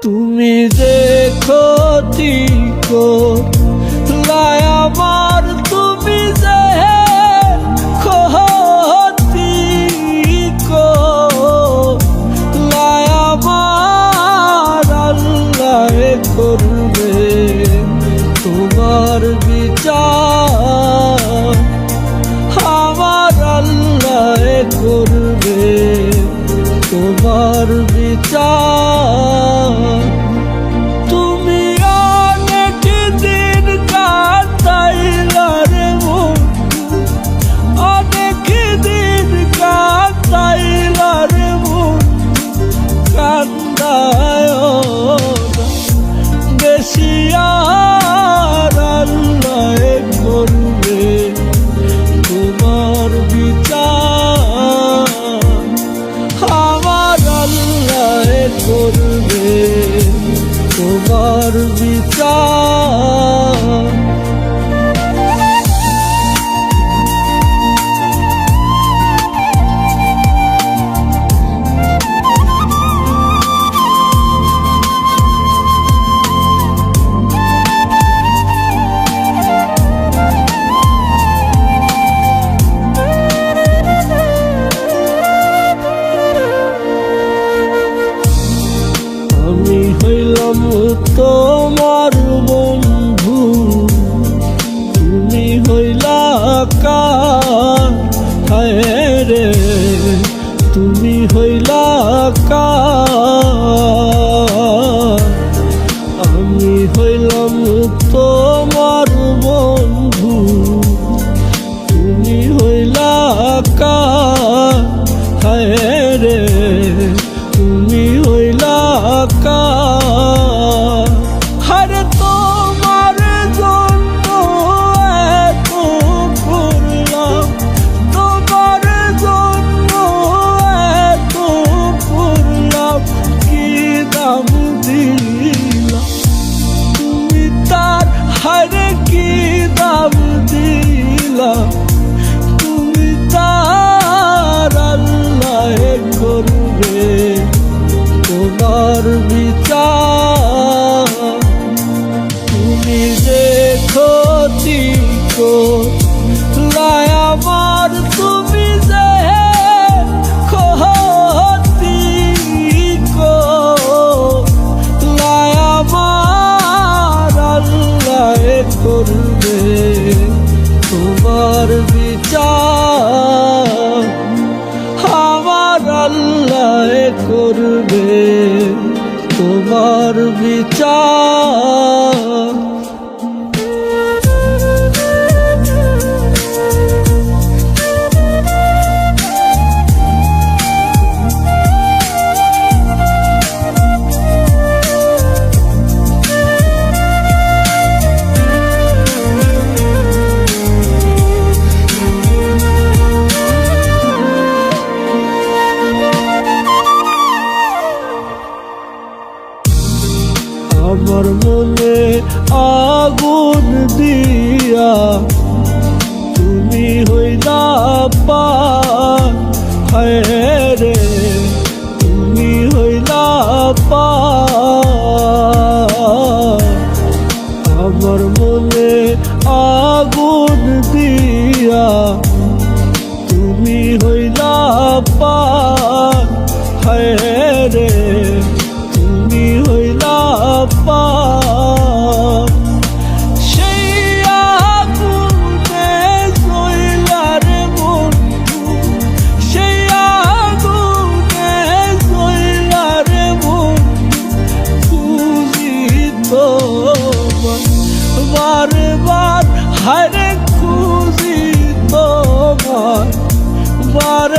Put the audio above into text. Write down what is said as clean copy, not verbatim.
তুমি যে ক্ষতি করলাই আমার, তুমি যে ক্ষতি করলাই আমার, আল্লাহ করবে তোমার বিচার, আমার আল্লাহ করবে তোমার বিচার। তুমি অনেক দিন কাটাইলা রে বন্ধু, অনেক দিন কাটাইলা রে বন্ধু, কান্দায় বেশি আর আল্লাহ করবে তোমার বিচার, আমার আল্লাহ করবে তোমার বিচার। আমি হইলাম তোমার বন্ধু, তুমি হইলা কার, হায় রে তুমি হইলা কার। আমি হইলাম তোমার বন্ধু, তুমি হইলা কার, হায় রে তুমি হইলা কার। আরে তোমার জন্য এত করলাম, তোমার জন্য এত করলাম, কি দাম দিলাম তুমি তার, হারে কি দাম দিলাম তুমি তার, আল্লাহ করবে তোমার বিচার। তুমি যে ক্ষতি করলাই আমার, তুমি যে ক্ষতি করলাই আমার, আল্লাহ করবে তোমার বিচার, আমার আল্লাহ করবে তোমার বিচার। আমার মনে আগুন দিয়া তুমি হইলা পার, হায় রে তুমি হইলা পার। আমার মনে আগুন দিয়া তুমি হইলা পার, হায় রে তুমি হইলা পার। সেই আগুনে জ্বইলা রে বন্ধু, সেই আগুনে জ্বইলা রে বন্ধু, খুঁজি তোমার বারবার, হায়রে খুঁজি তোমার বারবার।